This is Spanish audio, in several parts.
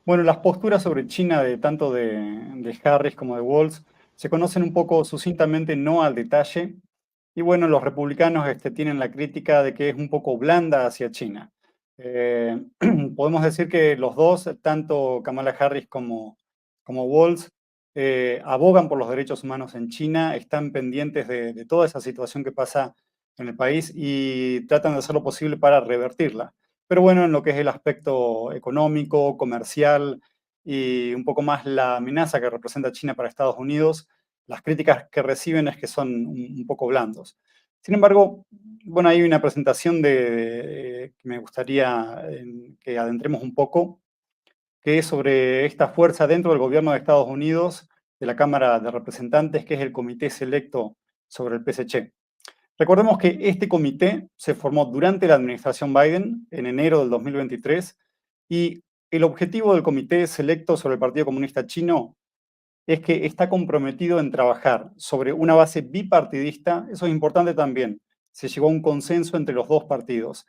Bueno, las posturas sobre China de tanto de Harris como de Walz se conocen un poco sucintamente, no al detalle. Y bueno, los republicanos tienen la crítica de que es un poco blanda hacia China. Eh, Podemos decir que los dos, tanto Kamala Harris como Walz, abogan por los derechos humanos en China, están pendientes de toda esa situación que pasa en el país y tratan de hacer lo posible para revertirla. Pero bueno, en lo que es el aspecto económico, comercial y un poco más la amenaza que representa China para Estados Unidos, las críticas que reciben es que son un poco blandos. Sin embargo, bueno, hay una presentación que me gustaría que adentremos un poco, que es sobre esta fuerza dentro del gobierno de Estados Unidos, de la Cámara de Representantes, que es el Comité Selecto sobre el PSC. Recordemos que este comité se formó durante la administración Biden, en enero del 2023, y el objetivo del Comité Selecto sobre el Partido Comunista Chino es que está comprometido en trabajar sobre una base bipartidista, eso es importante también, se llegó a un consenso entre los dos partidos,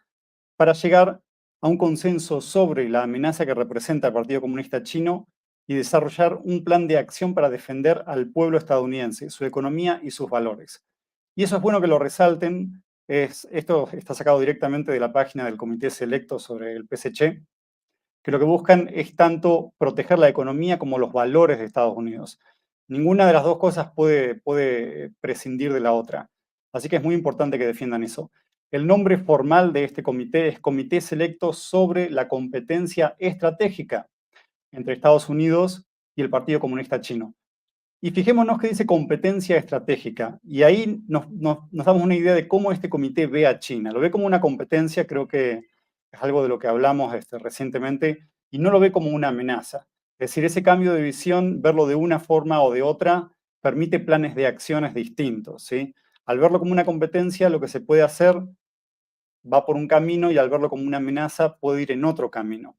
para llegar a un consenso sobre la amenaza que representa el Partido Comunista Chino y desarrollar un plan de acción para defender al pueblo estadounidense, su economía y sus valores. Y eso es bueno que lo resalten. Esto está sacado directamente de la página del Comité Selecto sobre el PSC, que lo que buscan es tanto proteger la economía como los valores de Estados Unidos. Ninguna de las dos cosas puede prescindir de la otra. Así que es muy importante que defiendan eso. El nombre formal de este comité es Comité Selecto sobre la Competencia Estratégica entre Estados Unidos y el Partido Comunista Chino. Y fijémonos que dice competencia estratégica. Y ahí nos damos una idea de cómo este comité ve a China. Lo ve como una competencia, creo que es algo de lo que hablamos recientemente, y no lo ve como una amenaza. Es decir, ese cambio de visión, verlo de una forma o de otra, permite planes de acciones distintos, ¿sí? Al verlo como una competencia, lo que se puede hacer va por un camino y al verlo como una amenaza puede ir en otro camino.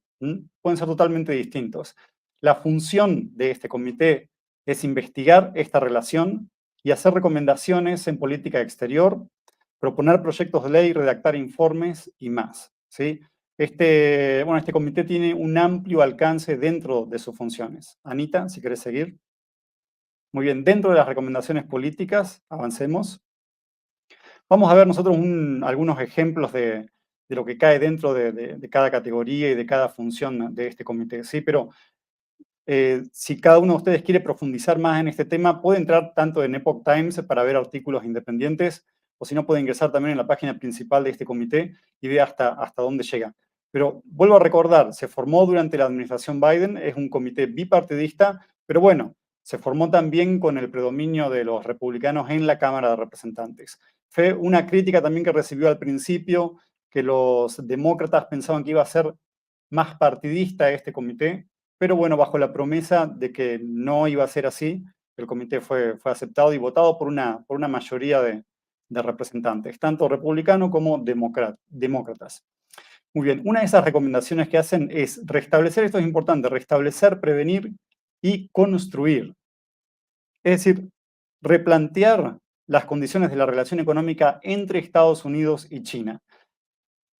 Pueden ser totalmente distintos. La función de este comité es investigar esta relación y hacer recomendaciones en política exterior, proponer proyectos de ley, redactar informes y más, ¿sí? Este comité tiene un amplio alcance dentro de sus funciones. Anita, si querés seguir. Muy bien, dentro de las recomendaciones políticas, avancemos. Vamos a ver nosotros algunos ejemplos de lo que cae dentro de cada categoría y de cada función de este comité, ¿sí? Pero si cada uno de ustedes quiere profundizar más en este tema, puede entrar tanto en Epoch Times para ver artículos independientes, o si no, puede ingresar también en la página principal de este comité y ver hasta dónde llega. Pero vuelvo a recordar, se formó durante la administración Biden, es un comité bipartidista, pero bueno, se formó también con el predominio de los republicanos en la Cámara de Representantes. Fue una crítica también que recibió al principio, que los demócratas pensaban que iba a ser más partidista este comité, pero bueno, bajo la promesa de que no iba a ser así, el comité fue aceptado y votado por una mayoría de representantes, tanto republicanos como demócratas. Muy bien, una de esas recomendaciones que hacen es restablecer, esto es importante, restablecer, prevenir y construir. Es decir, replantear las condiciones de la relación económica entre Estados Unidos y China.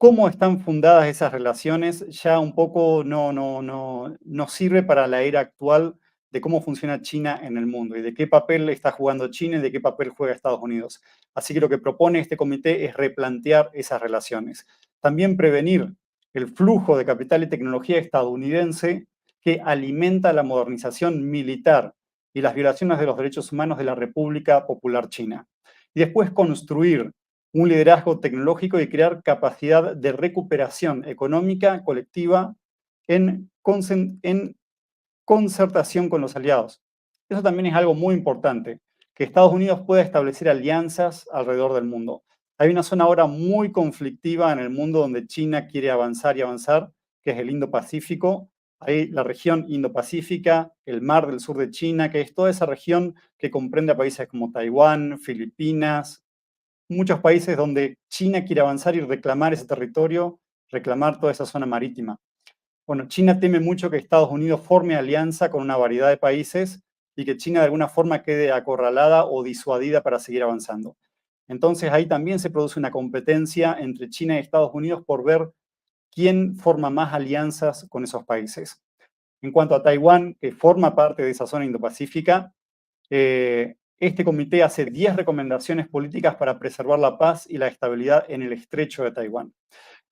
Cómo están fundadas esas relaciones ya un poco no sirve para la era actual de cómo funciona China en el mundo y de qué papel está jugando China y de qué papel juega Estados Unidos. Así que lo que propone este comité es replantear esas relaciones. También prevenir el flujo de capital y tecnología estadounidense que alimenta la modernización militar y las violaciones de los derechos humanos de la República Popular China. Y después construir un liderazgo tecnológico y crear capacidad de recuperación económica colectiva en concertación con los aliados. Eso también es algo muy importante, que Estados Unidos pueda establecer alianzas alrededor del mundo. Hay una zona ahora muy conflictiva en el mundo donde China quiere avanzar y avanzar, que es el Indo-Pacífico. Hay la región Indo-Pacífica, el mar del sur de China, que es toda esa región que comprende a países como Taiwán, Filipinas, muchos países donde China quiere avanzar y reclamar ese territorio, reclamar toda esa zona marítima. Bueno, China teme mucho que Estados Unidos forme alianza con una variedad de países y que China de alguna forma quede acorralada o disuadida para seguir avanzando. Entonces ahí también se produce una competencia entre China y Estados Unidos por ver quién forma más alianzas con esos países. En cuanto a Taiwán, que forma parte de esa zona Indo-Pacífica, este comité hace 10 recomendaciones políticas para preservar la paz y la estabilidad en el estrecho de Taiwán.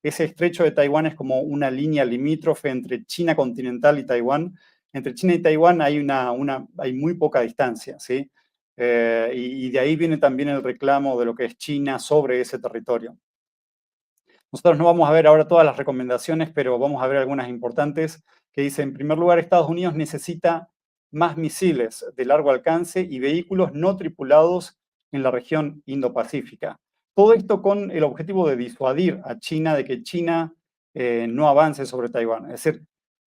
Ese estrecho de Taiwán es como una línea limítrofe entre China continental y Taiwán. Entre China y Taiwán hay muy poca distancia, ¿sí? Y de ahí viene también el reclamo de lo que es China sobre ese territorio. Nosotros no vamos a ver ahora todas las recomendaciones, pero vamos a ver algunas importantes que dice, en primer lugar, Estados Unidos necesita más misiles de largo alcance y vehículos no tripulados en la región Indo-Pacífica. Todo esto con el objetivo de disuadir a China de que China no avance sobre Taiwán. Es decir,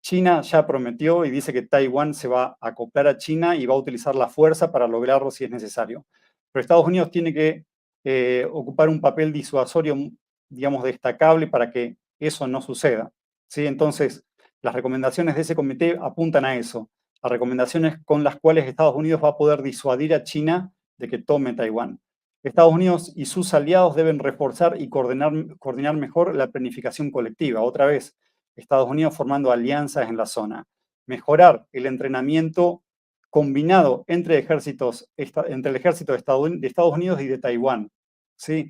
China ya prometió y dice que Taiwán se va a acoplar a China y va a utilizar la fuerza para lograrlo si es necesario. Pero Estados Unidos tiene que ocupar un papel disuasorio, digamos, destacable para que eso no suceda, ¿sí? Entonces, las recomendaciones de ese comité apuntan a eso, a recomendaciones con las cuales Estados Unidos va a poder disuadir a China de que tome Taiwán. Estados Unidos y sus aliados deben reforzar y coordinar mejor la planificación colectiva. Otra vez, Estados Unidos formando alianzas en la zona. Mejorar el entrenamiento combinado entre el ejército de Estados Unidos y de Taiwán, ¿sí?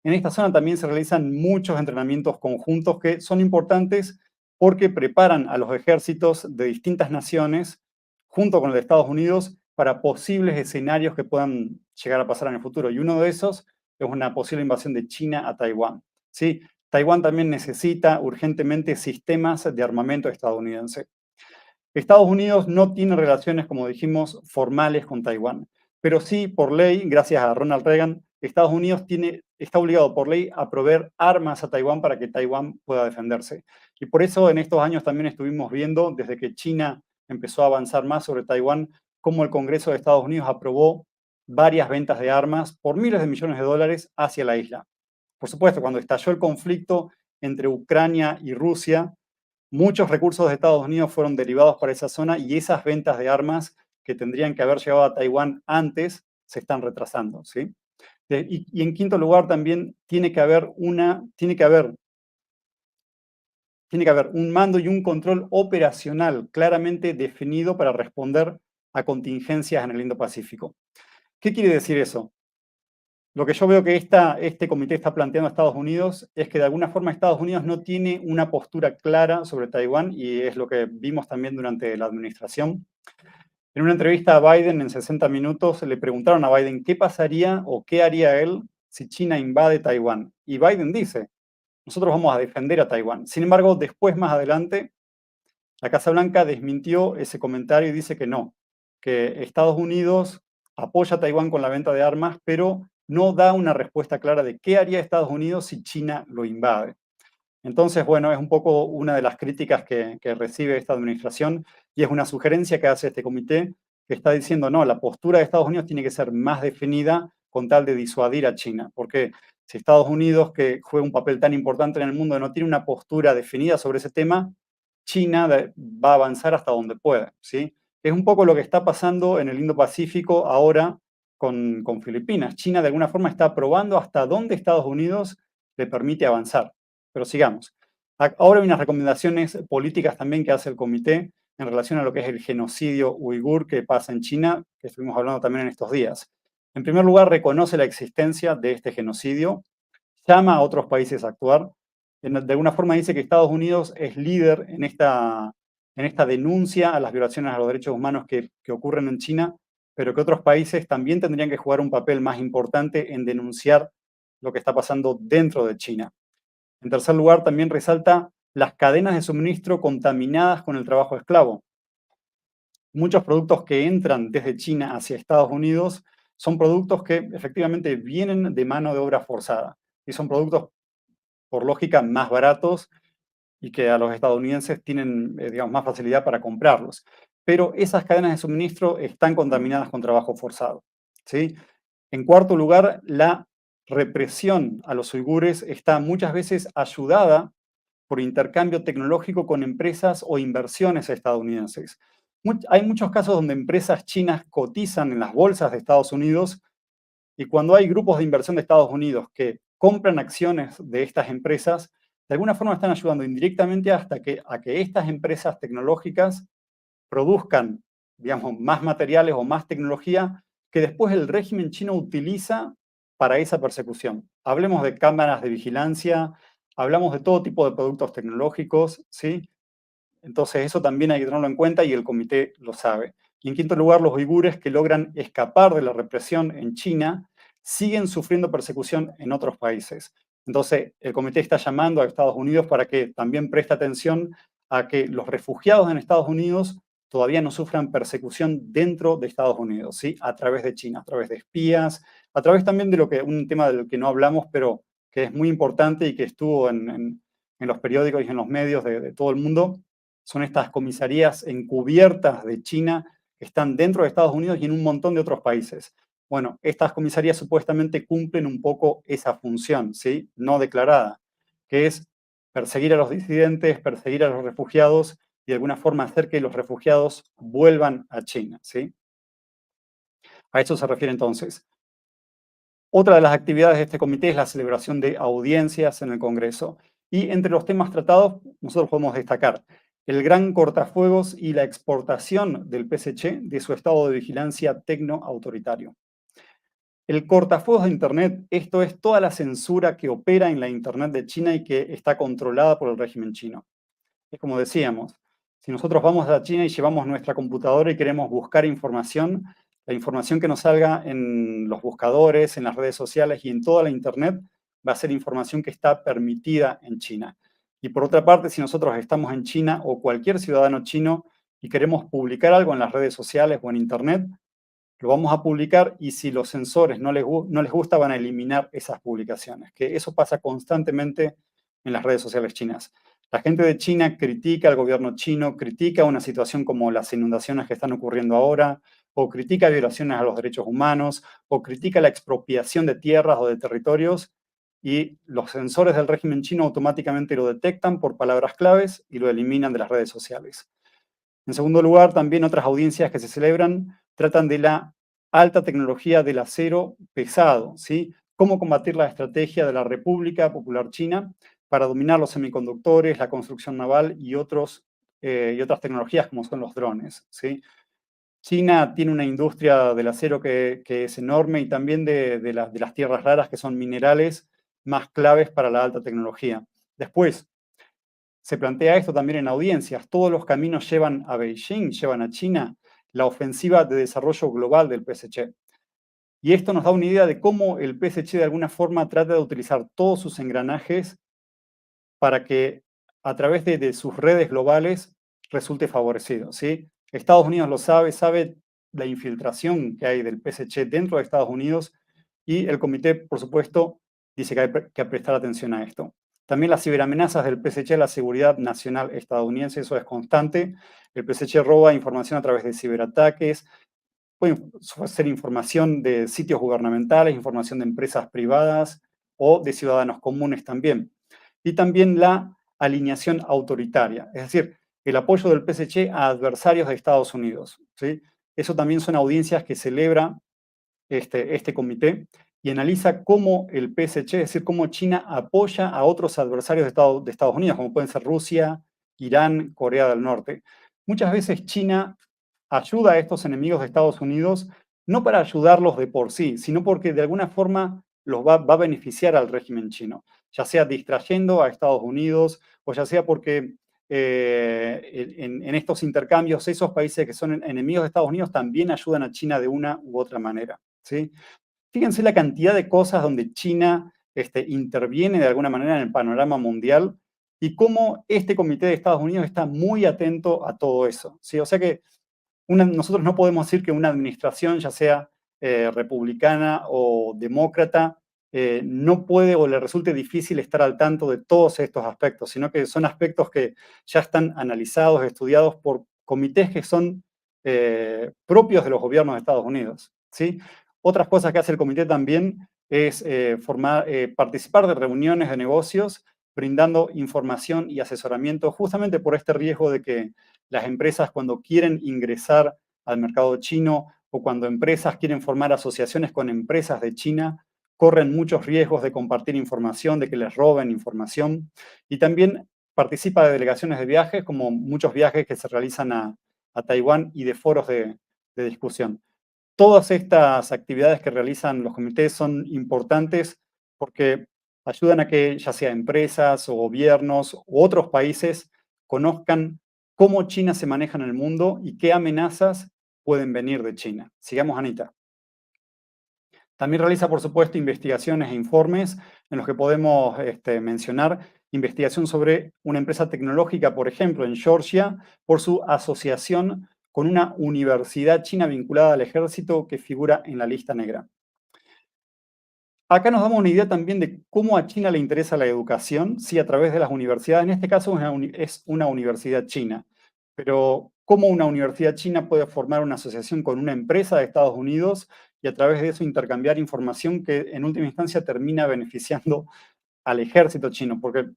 En esta zona también se realizan muchos entrenamientos conjuntos que son importantes porque preparan a los ejércitos de distintas naciones junto con el de Estados Unidos para posibles escenarios que puedan llegar a pasar en el futuro. Y uno de esos es una posible invasión de China a Taiwán, ¿sí? Taiwán también necesita urgentemente sistemas de armamento estadounidense. Estados Unidos no tiene relaciones, como dijimos, formales con Taiwán, pero sí por ley, gracias a Ronald Reagan, Estados Unidos está obligado por ley a proveer armas a Taiwán para que Taiwán pueda defenderse. Y por eso en estos años también estuvimos viendo, desde que China empezó a avanzar más sobre Taiwán, cómo el Congreso de Estados Unidos aprobó varias ventas de armas por miles de millones de dólares hacia la isla. Por supuesto, cuando estalló el conflicto entre Ucrania y Rusia, muchos recursos de Estados Unidos fueron derivados para esa zona y esas ventas de armas que tendrían que haber llegado a Taiwán antes se están retrasando, ¿sí? Y en quinto lugar también tiene que haber un mando y un control operacional claramente definido para responder a contingencias en el Indo-Pacífico. ¿Qué quiere decir eso? Lo que yo veo que este comité está planteando a Estados Unidos es que de alguna forma Estados Unidos no tiene una postura clara sobre Taiwán y es lo que vimos también durante la administración. En una entrevista a Biden en 60 minutos le preguntaron a Biden qué pasaría o qué haría él si China invade Taiwán. Y Biden dice, nosotros vamos a defender a Taiwán. Sin embargo, después, más adelante, la Casa Blanca desmintió ese comentario y dice que no, que Estados Unidos apoya a Taiwán con la venta de armas, pero no da una respuesta clara de qué haría Estados Unidos si China lo invade. Entonces, bueno, es un poco una de las críticas que recibe esta administración y es una sugerencia que hace este comité que está diciendo, no, la postura de Estados Unidos tiene que ser más definida con tal de disuadir a China, porque si Estados Unidos, que juega un papel tan importante en el mundo, no tiene una postura definida sobre ese tema, China va a avanzar hasta donde pueda, ¿sí? Es un poco lo que está pasando en el Indo-Pacífico ahora con Filipinas. China de alguna forma está probando hasta dónde Estados Unidos le permite avanzar. Pero sigamos. Ahora hay unas recomendaciones políticas también que hace el comité en relación a lo que es el genocidio uigur que pasa en China, que estuvimos hablando también en estos días. En primer lugar, reconoce la existencia de este genocidio, llama a otros países a actuar. De alguna forma dice que Estados Unidos es líder en esta denuncia a las violaciones a los derechos humanos que ocurren en China, pero que otros países también tendrían que jugar un papel más importante en denunciar lo que está pasando dentro de China. En tercer lugar, también resalta las cadenas de suministro contaminadas con el trabajo esclavo. Muchos productos que entran desde China hacia Estados Unidos son productos que efectivamente vienen de mano de obra forzada y son productos, por lógica, más baratos y que a los estadounidenses tienen, digamos, más facilidad para comprarlos. Pero esas cadenas de suministro están contaminadas con trabajo forzado, ¿sí? En cuarto lugar, la represión a los uigures está muchas veces ayudada por intercambio tecnológico con empresas o inversiones estadounidenses. Hay muchos casos donde empresas chinas cotizan en las bolsas de Estados Unidos y cuando hay grupos de inversión de Estados Unidos que compran acciones de estas empresas, de alguna forma están ayudando indirectamente a que estas empresas tecnológicas produzcan, digamos, más materiales o más tecnología que después el régimen chino utiliza para esa persecución. Hablemos de cámaras de vigilancia, hablamos de todo tipo de productos tecnológicos, ¿sí? Entonces eso también hay que tenerlo en cuenta y el comité lo sabe. Y en quinto lugar, los uigures que logran escapar de la represión en China siguen sufriendo persecución en otros países. Entonces el comité está llamando a Estados Unidos para que también preste atención a que los refugiados en Estados Unidos todavía no sufran persecución dentro de Estados Unidos, ¿sí? A través de China, a través de espías, a través también de un tema del que no hablamos, pero que es muy importante y que estuvo en los periódicos y en los medios de todo el mundo, son estas comisarías encubiertas de China que están dentro de Estados Unidos y en un montón de otros países. Bueno, estas comisarías supuestamente cumplen un poco esa función, ¿sí? No declarada, que es perseguir a los disidentes, perseguir a los refugiados y de alguna forma hacer que los refugiados vuelvan a China, ¿sí? A eso se refiere entonces. Otra de las actividades de este comité es la celebración de audiencias en el Congreso. Y entre los temas tratados, nosotros podemos destacar el gran cortafuegos y la exportación del PSC de su estado de vigilancia tecno-autoritario. El cortafuegos de Internet, esto es toda la censura que opera en la Internet de China y que está controlada por el régimen chino. Es como decíamos, si nosotros vamos a China y llevamos nuestra computadora y queremos buscar información, la información que nos salga en los buscadores, en las redes sociales y en toda la Internet va a ser información que está permitida en China. Y por otra parte, si nosotros estamos en China o cualquier ciudadano chino y queremos publicar algo en las redes sociales o en Internet, lo vamos a publicar y si los censores no les gusta, van a eliminar esas publicaciones. Que eso pasa constantemente en las redes sociales chinas. La gente de China critica al gobierno chino, critica una situación como las inundaciones que están ocurriendo ahora, o critica violaciones a los derechos humanos, o critica la expropiación de tierras o de territorios, y los censores del régimen chino automáticamente lo detectan por palabras claves y lo eliminan de las redes sociales. En segundo lugar, también otras audiencias que se celebran tratan de la alta tecnología del acero pesado, ¿sí? Cómo combatir la estrategia de la República Popular China para dominar los semiconductores, la construcción naval y otras tecnologías como son los drones, ¿sí? China tiene una industria del acero que es enorme y también de las tierras raras que son minerales más claves para la alta tecnología. Después, se plantea esto también en audiencias. Todos los caminos llevan a Beijing, llevan a China, la ofensiva de desarrollo global del PSC. Y esto nos da una idea de cómo el PSC de alguna forma trata de utilizar todos sus engranajes para que a través de sus redes globales resulte favorecido, ¿sí? Estados Unidos lo sabe, sabe la infiltración que hay del PSC dentro de Estados Unidos y el comité, por supuesto, dice que hay que prestar atención a esto. También las ciberamenazas del PSC a la seguridad nacional estadounidense, eso es constante. El PSC roba información a través de ciberataques, puede ser información de sitios gubernamentales, información de empresas privadas o de ciudadanos comunes también. Y también la alineación autoritaria, es decir, el apoyo del PSC a adversarios de Estados Unidos, ¿sí? Eso también son audiencias que celebra este comité y analiza cómo el PSC, es decir, cómo China apoya a otros adversarios de Estados Unidos, como pueden ser Rusia, Irán, Corea del Norte. Muchas veces China ayuda a estos enemigos de Estados Unidos no para ayudarlos de por sí, sino porque de alguna forma los va a beneficiar al régimen chino, ya sea distrayendo a Estados Unidos o ya sea porque en estos intercambios esos países que son enemigos de Estados Unidos también ayudan a China de una u otra manera, ¿sí? Fíjense la cantidad de cosas donde China interviene de alguna manera en el panorama mundial y cómo este comité de Estados Unidos está muy atento a todo eso, ¿sí? O sea que nosotros no podemos decir que una administración, ya sea republicana o demócrata, no puede o le resulte difícil estar al tanto de todos estos aspectos, sino que son aspectos que ya están analizados, estudiados por comités que son propios de los gobiernos de Estados Unidos, ¿sí? Otras cosas que hace el comité también es participar de reuniones de negocios, brindando información y asesoramiento justamente por este riesgo de que las empresas cuando quieren ingresar al mercado chino o cuando empresas quieren formar asociaciones con empresas de China, corren muchos riesgos de compartir información, de que les roben información. Y también participa de delegaciones de viajes, como muchos viajes que se realizan a a Taiwán y de foros de discusión. Todas estas actividades que realizan los comités son importantes porque ayudan a que ya sea empresas o gobiernos u otros países conozcan cómo China se maneja en el mundo y qué amenazas pueden venir de China. Sigamos, Anita. También realiza, por supuesto, investigaciones e informes en los que podemos mencionar investigación sobre una empresa tecnológica, por ejemplo, en Georgia, por su asociación con una universidad china vinculada al ejército que figura en la lista negra. Acá nos damos una idea también de cómo a China le interesa la educación, sí, a través de las universidades. En este caso es una universidad china, pero cómo una universidad china puede formar una asociación con una empresa de Estados Unidos y a través de eso intercambiar información que en última instancia termina beneficiando al ejército chino, porque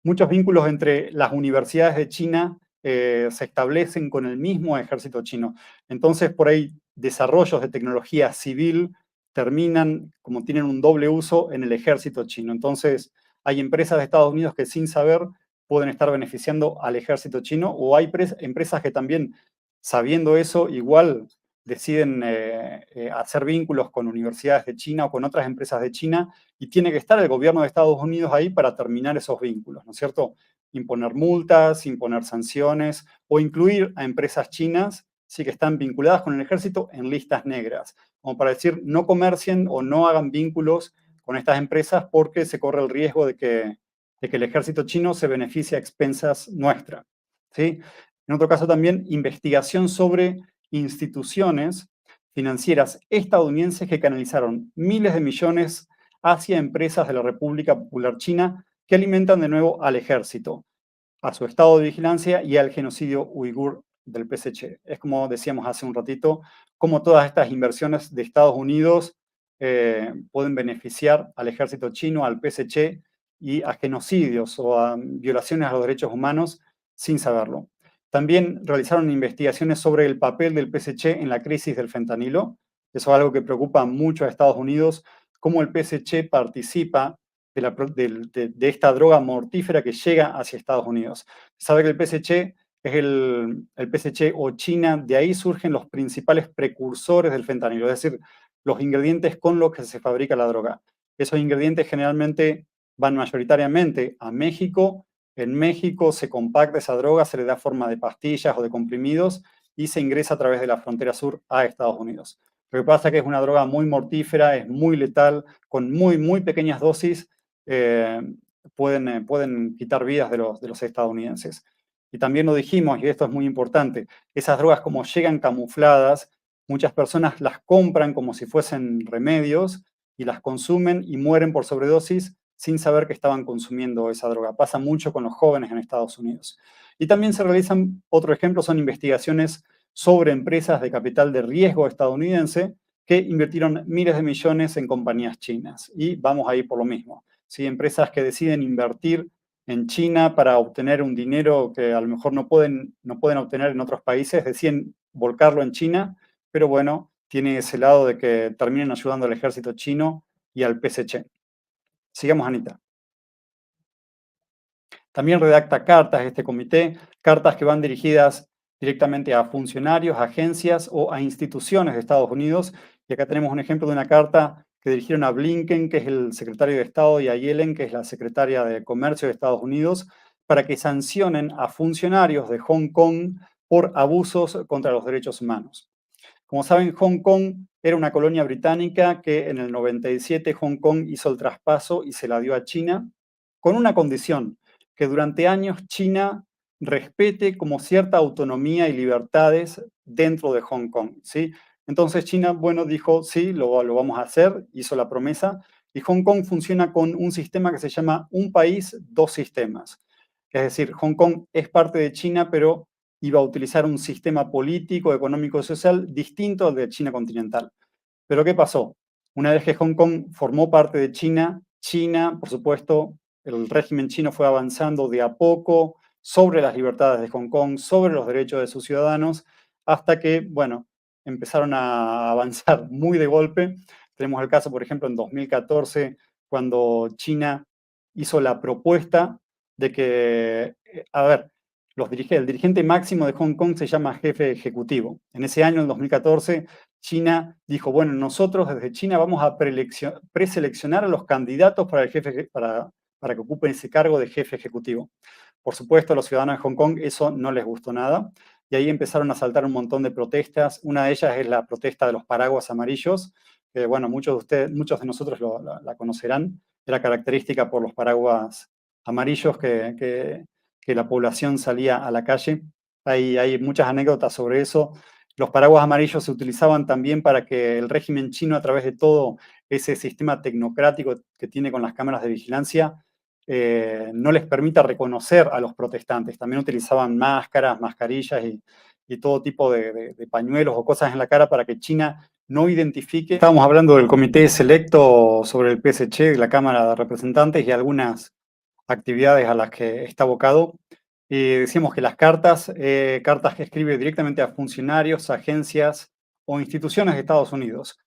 muchos vínculos entre las universidades de China se establecen con el mismo ejército chino. Entonces, por ahí, desarrollos de tecnología civil terminan, como tienen un doble uso, en el ejército chino. Entonces, hay empresas de Estados Unidos que sin saber pueden estar beneficiando al ejército chino, o hay empresas que también, sabiendo eso, igual deciden hacer vínculos con universidades de China o con otras empresas de China, y tiene que estar el gobierno de Estados Unidos ahí para terminar esos vínculos, ¿no es cierto? Imponer multas, imponer sanciones o incluir a empresas chinas, sí, que están vinculadas con el ejército en listas negras, como para decir no comercien o no hagan vínculos con estas empresas porque se corre el riesgo de que el ejército chino se beneficie a expensas nuestras, ¿sí? En otro caso también investigación sobre instituciones financieras estadounidenses que canalizaron miles de millones hacia empresas de la República Popular China que alimentan de nuevo al ejército, a su estado de vigilancia y al genocidio uigur del PSC. Es como decíamos hace un ratito, cómo todas estas inversiones de Estados Unidos pueden beneficiar al ejército chino, al PSC y a genocidios o a violaciones a los derechos humanos sin saberlo. También realizaron investigaciones sobre el papel del PSC en la crisis del fentanilo. Eso es algo que preocupa mucho a Estados Unidos, cómo el PSC participa de esta droga mortífera que llega hacia Estados Unidos. Se sabe que el PSC es el PSC o China, de ahí surgen los principales precursores del fentanilo, es decir, los ingredientes con los que se fabrica la droga. Esos ingredientes generalmente van mayoritariamente a México. En México se compacta esa droga, se le da forma de pastillas o de comprimidos y se ingresa a través de la frontera sur a Estados Unidos. Lo que pasa es que es una droga muy mortífera, es muy letal, con muy, muy pequeñas dosis eh, pueden quitar vidas de los estadounidenses. Y también lo dijimos, y esto es muy importante, esas drogas como llegan camufladas, muchas personas las compran como si fuesen remedios y las consumen y mueren por sobredosis sin saber que estaban consumiendo esa droga. Pasa mucho con los jóvenes en Estados Unidos. Y también se realizan, otro ejemplo, son investigaciones sobre empresas de capital de riesgo estadounidense que invirtieron miles de millones en compañías chinas. Y vamos ahí por lo mismo. ¿Sí? Empresas que deciden invertir en China para obtener un dinero que a lo mejor no pueden obtener en otros países, deciden volcarlo en China, pero bueno, tiene ese lado de que terminen ayudando al ejército chino y al PSC. Sigamos, Anita. También redacta cartas este comité, cartas que van dirigidas directamente a funcionarios, agencias o a instituciones de Estados Unidos. Y acá tenemos un ejemplo de una carta que dirigieron a Blinken, que es el secretario de Estado, y a Yellen, que es la secretaria de Comercio de Estados Unidos, para que sancionen a funcionarios de Hong Kong por abusos contra los derechos humanos. Como saben, Hong Kong era una colonia británica que en el 97 Hong Kong hizo el traspaso y se la dio a China con una condición, que durante años China respete como cierta autonomía y libertades dentro de Hong Kong, ¿sí? Entonces China, bueno, dijo, sí, lo vamos a hacer, hizo la promesa, y Hong Kong funciona con un sistema que se llama un país, dos sistemas. Es decir, Hong Kong es parte de China, pero iba a utilizar un sistema político, económico y social distinto al de China continental. Pero ¿qué pasó? Una vez que Hong Kong formó parte de China, China, por supuesto, el régimen chino fue avanzando de a poco sobre las libertades de Hong Kong, sobre los derechos de sus ciudadanos, hasta que, bueno, empezaron a avanzar muy de golpe. Tenemos el caso, por ejemplo, en 2014, cuando China hizo la propuesta de que, a ver, El dirigente máximo de Hong Kong se llama jefe ejecutivo. En ese año, en 2014, China dijo, bueno, nosotros desde China vamos a preseleccionar a los candidatos para, para que ocupen ese cargo de jefe ejecutivo. Por supuesto, a los ciudadanos de Hong Kong eso no les gustó nada y ahí empezaron a saltar un montón de protestas. Una de ellas es la protesta de los paraguas amarillos, que bueno, muchos de nosotros la conocerán. Era característica por los paraguas amarillos que la población salía a la calle. Hay muchas anécdotas sobre eso. Los paraguas amarillos se utilizaban también para que el régimen chino, a través de todo ese sistema tecnocrático que tiene con las cámaras de vigilancia, no les permita reconocer a los protestantes. También utilizaban máscaras, mascarillas y todo tipo de pañuelos o cosas en la cara para que China no identifique. Estábamos hablando del comité selecto sobre el PSC, de la Cámara de Representantes y algunas actividades a las que está abocado. Y decíamos que las cartas que escribe directamente a funcionarios, agencias o instituciones de Estados Unidos.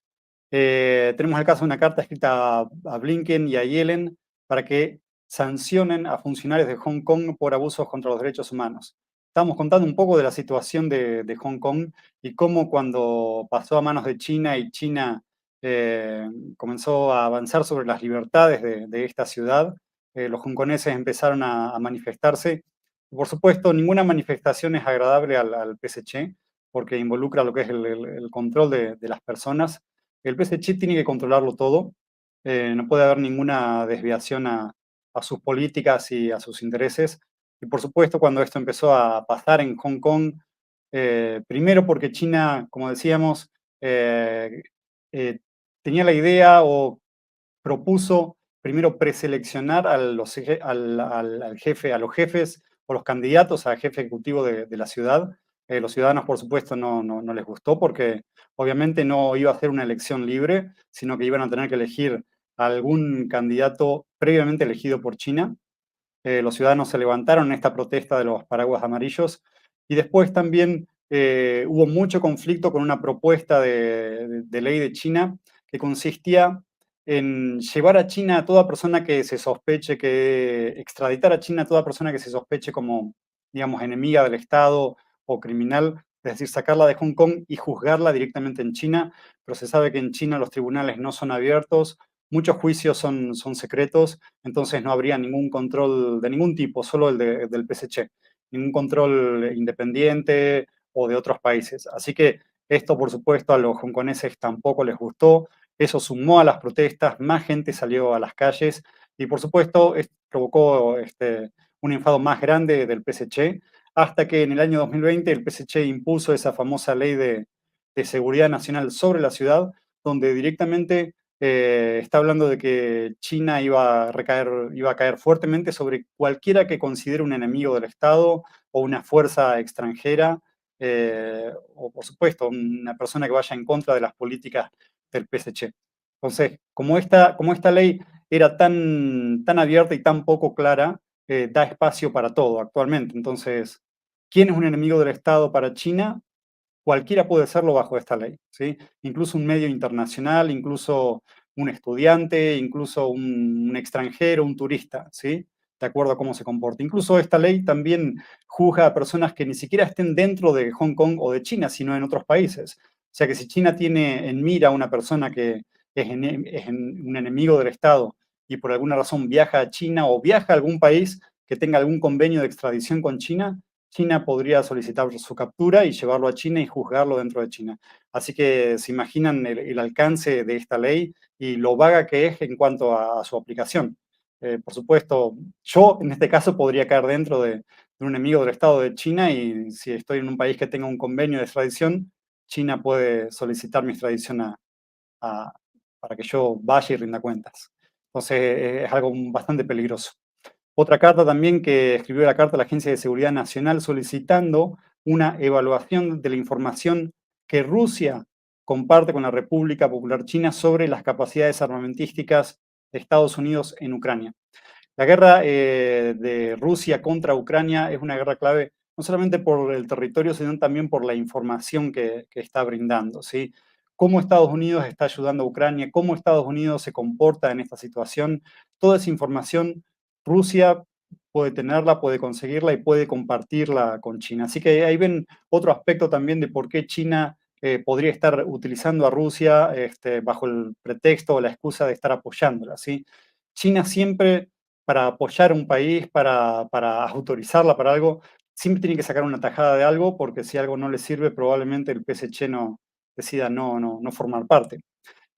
Tenemos el caso de una carta escrita a Blinken y a Yellen para que sancionen a funcionarios de Hong Kong por abusos contra los derechos humanos. Estamos contando un poco de la situación de Hong Kong y cómo cuando pasó a manos de China y China comenzó a avanzar sobre las libertades de esta ciudad, los hongkoneses empezaron a manifestarse. Por supuesto, ninguna manifestación es agradable al PSC porque involucra lo que es el control de las personas. El PSC tiene que controlarlo todo, no puede haber ninguna desviación a sus políticas y a sus intereses. Y por supuesto, cuando esto empezó a pasar en Hong Kong, primero porque China, como decíamos, eh, tenía la idea o propuso primero preseleccionar al jefe, a los jefes o los candidatos a jefe ejecutivo de la ciudad. Los ciudadanos, por supuesto, no les gustó porque obviamente no iba a ser una elección libre, sino que iban a tener que elegir a algún candidato previamente elegido por China. Los ciudadanos se levantaron en esta protesta de los paraguas amarillos y después también hubo mucho conflicto con una propuesta de ley de China que consistía en llevar a China a toda persona que se sospeche, extraditar a China a toda persona que se sospeche como, digamos, enemiga del Estado o criminal, es decir, sacarla de Hong Kong y juzgarla directamente en China, pero se sabe que en China los tribunales no son abiertos, muchos juicios son secretos, entonces no habría ningún control de ningún tipo, solo del PSC, ningún control independiente o de otros países. Así que esto, por supuesto, a los hongkoneses tampoco les gustó, eso sumó a las protestas, más gente salió a las calles y, por supuesto, provocó un enfado más grande del PSC, hasta que en el año 2020 el PSC impuso esa famosa ley de seguridad nacional sobre la ciudad, donde directamente está hablando de que China iba a caer fuertemente sobre cualquiera que considere un enemigo del Estado o una fuerza extranjera, o por supuesto, una persona que vaya en contra de las políticas del PSC. Entonces, como esta ley era tan abierta y tan poco clara, da espacio para todo actualmente. Entonces, ¿quién es un enemigo del Estado para China? Cualquiera puede serlo bajo esta ley, ¿sí? Incluso un medio internacional, incluso un estudiante, incluso un extranjero, un turista, ¿sí? De acuerdo a cómo se comporta. Incluso esta ley también juzga a personas que ni siquiera estén dentro de Hong Kong o de China, sino en otros países. O sea que si China tiene en mira a una persona que un enemigo del Estado y por alguna razón viaja a China o viaja a algún país que tenga algún convenio de extradición con China, China podría solicitar su captura y llevarlo a China y juzgarlo dentro de China. Así que se imaginan el alcance de esta ley y lo vaga que es en cuanto a su aplicación. Por supuesto, yo en este caso podría caer dentro de un enemigo del Estado de China y si estoy en un país que tenga un convenio de extradición, China puede solicitar mi extradición a- para que yo vaya y rinda cuentas. Entonces es algo bastante peligroso. Otra carta también que escribió la carta a la Agencia de Seguridad Nacional solicitando una evaluación de la información que Rusia comparte con la República Popular China sobre las capacidades armamentísticas de Estados Unidos en Ucrania. La guerra de Rusia contra Ucrania es una guerra clave no solamente por el territorio, sino también por la información que está brindando, ¿sí? Cómo Estados Unidos está ayudando a Ucrania, cómo Estados Unidos se comporta en esta situación. Toda esa información Rusia puede tenerla, puede conseguirla y puede compartirla con China. Así que ahí ven otro aspecto también de por qué China podría estar utilizando a Rusia bajo el pretexto o la excusa de estar apoyándola, ¿sí? China siempre, para apoyar a un país, para autorizarla para algo, siempre tiene que sacar una tajada de algo, porque si algo no le sirve, probablemente el PSC no decida no formar parte.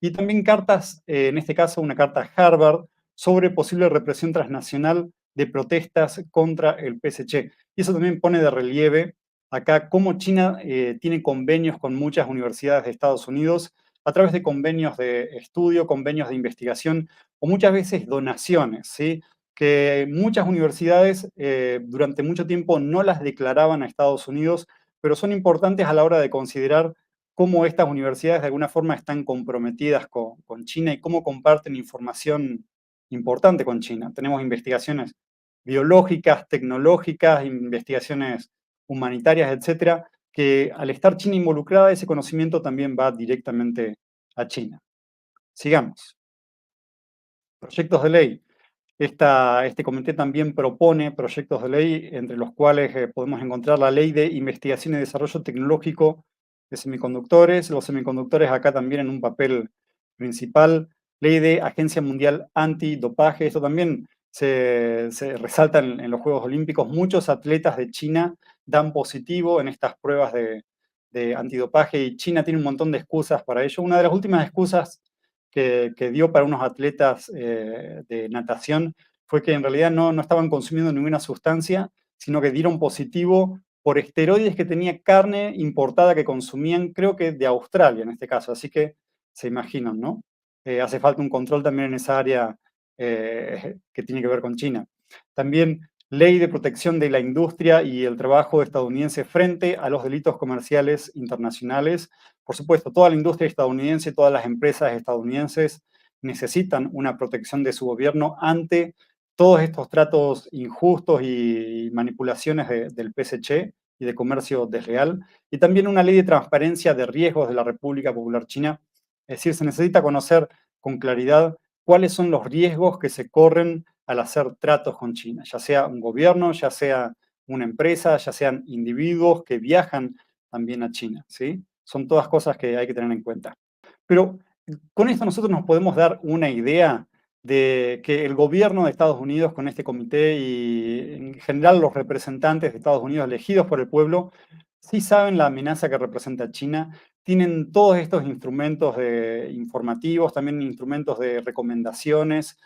Y también cartas, en este caso una carta a Harvard, sobre posible represión transnacional de protestas contra el PSC. Y eso también pone de relieve acá cómo China tiene convenios con muchas universidades de Estados Unidos a través de convenios de estudio, convenios de investigación o muchas veces donaciones, ¿sí? Que muchas universidades durante mucho tiempo no las declaraban a Estados Unidos, pero son importantes a la hora de considerar cómo estas universidades de alguna forma están comprometidas con China y cómo comparten información importante con China. Tenemos investigaciones biológicas, tecnológicas, investigaciones humanitarias, etcétera, que al estar China involucrada, ese conocimiento también va directamente a China. Sigamos. Proyectos de ley. Este comité también propone proyectos de ley, entre los cuales podemos encontrar la Ley de Investigación y Desarrollo Tecnológico de Semiconductores, los semiconductores acá también en un papel principal, Ley de Agencia Mundial Antidopaje, esto también se resalta en los Juegos Olímpicos. Muchos atletas de China dan positivo en estas pruebas de antidopaje y China tiene un montón de excusas para ello. Una de las últimas excusas que dio para unos atletas de natación fue que en realidad no estaban consumiendo ninguna sustancia, sino que dieron positivo por esteroides que tenía carne importada que consumían, creo que de Australia en este caso. Así que se imaginan, ¿no? Hace falta un control también en esa área que tiene que ver con China. También ley de protección de la industria y el trabajo estadounidense frente a los delitos comerciales internacionales. Por supuesto, toda la industria estadounidense, todas las empresas estadounidenses necesitan una protección de su gobierno ante todos estos tratos injustos y manipulaciones del PSC y de comercio desleal, y también una ley de transparencia de riesgos de la República Popular China. Es decir, se necesita conocer con claridad cuáles son los riesgos que se corren al hacer tratos con China, ya sea un gobierno, ya sea una empresa, ya sean individuos que viajan también a China, ¿sí? Son todas cosas que hay que tener en cuenta. Pero con esto nosotros nos podemos dar una idea de que el gobierno de Estados Unidos con este comité y en general los representantes de Estados Unidos elegidos por el pueblo sí saben la amenaza que representa China, tienen todos estos instrumentos informativos, también instrumentos de recomendaciones.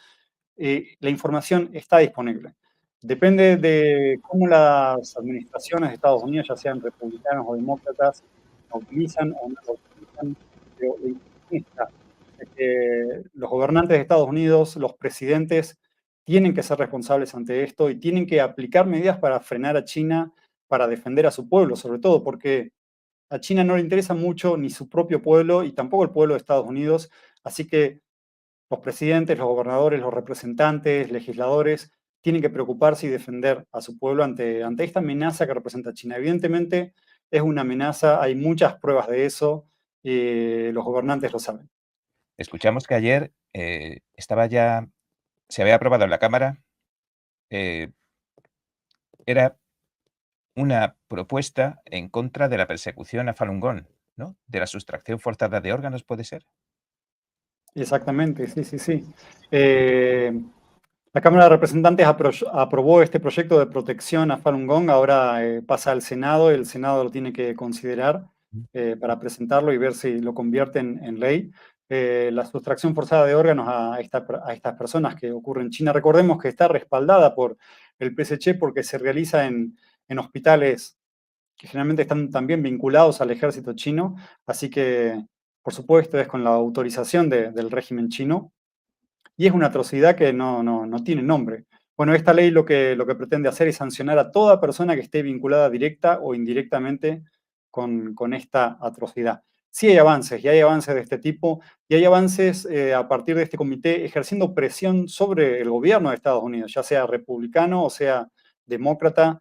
La información está disponible. Depende de cómo las administraciones de Estados Unidos, ya sean republicanos o demócratas, la utilizan o no la utilizan, pero la información está. Es que los gobernantes de Estados Unidos, los presidentes, tienen que ser responsables ante esto y tienen que aplicar medidas para frenar a China, para defender a su pueblo, sobre todo, porque a China no le interesa mucho ni su propio pueblo y tampoco el pueblo de Estados Unidos, así que los presidentes, los gobernadores, los representantes, legisladores, tienen que preocuparse y defender a su pueblo ante esta amenaza que representa China. Evidentemente es una amenaza, hay muchas pruebas de eso, los gobernantes lo saben. Escuchamos que ayer se había aprobado en la Cámara, eh, era una propuesta en contra de la persecución a Falun Gong, ¿no? De la sustracción forzada de órganos, ¿puede ser? Exactamente, sí, sí, sí. La Cámara de Representantes aprobó este proyecto de protección a Falun Gong, ahora pasa al Senado, el Senado lo tiene que considerar para presentarlo y ver si lo convierten en ley. La sustracción forzada de órganos a estas personas que ocurre en China, recordemos que está respaldada por el PSC porque se realiza en hospitales que generalmente están también vinculados al ejército chino, así que, por supuesto, es con la autorización del régimen chino, y es una atrocidad que no tiene nombre. Bueno, esta ley lo que pretende hacer es sancionar a toda persona que esté vinculada directa o indirectamente con esta atrocidad. Sí hay avances, y hay avances de este tipo, y hay avances a partir de este comité ejerciendo presión sobre el gobierno de Estados Unidos, ya sea republicano o sea demócrata.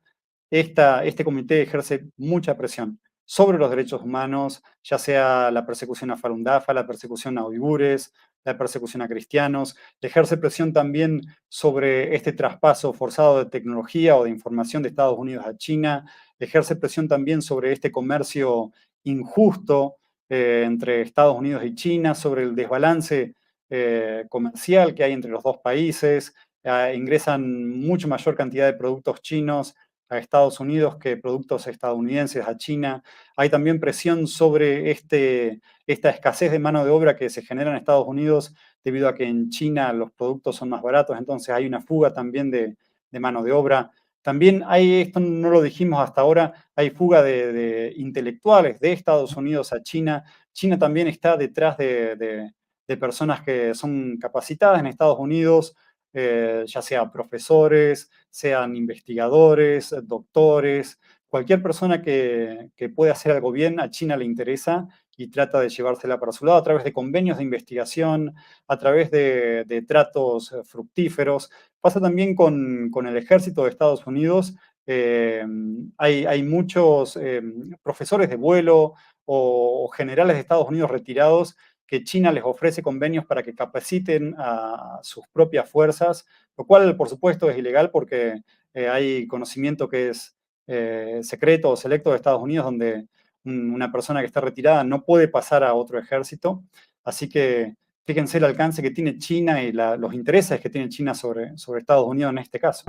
Este comité ejerce mucha presión sobre los derechos humanos, ya sea la persecución a Falun Dafa, la persecución a uigures, la persecución a cristianos, ejerce presión también sobre este traspaso forzado de tecnología o de información de Estados Unidos a China, ejerce presión también sobre este comercio injusto entre Estados Unidos y China, sobre el desbalance comercial que hay entre los dos países, ingresan mucho mayor cantidad de productos chinos a Estados Unidos que productos estadounidenses a China. Hay también presión sobre esta escasez de mano de obra que se genera en Estados Unidos debido a que en China los productos son más baratos, entonces hay una fuga también de mano de obra. También hay, esto no lo dijimos hasta ahora, hay fuga de intelectuales de Estados Unidos a China. China también está detrás de personas que son capacitadas en Estados Unidos, ya sea profesores, sean investigadores, doctores, cualquier persona que pueda hacer algo bien, a China le interesa y trata de llevársela para su lado a través de convenios de investigación, a través de tratos fructíferos. Pasa también con el ejército de Estados Unidos. Hay muchos profesores de vuelo o generales de Estados Unidos retirados que China les ofrece convenios para que capaciten a sus propias fuerzas, lo cual por supuesto es ilegal porque hay conocimiento que es secreto o selecto de Estados Unidos donde una persona que está retirada no puede pasar a otro ejército. Así que fíjense el alcance que tiene China y los intereses que tiene China sobre Estados Unidos en este caso.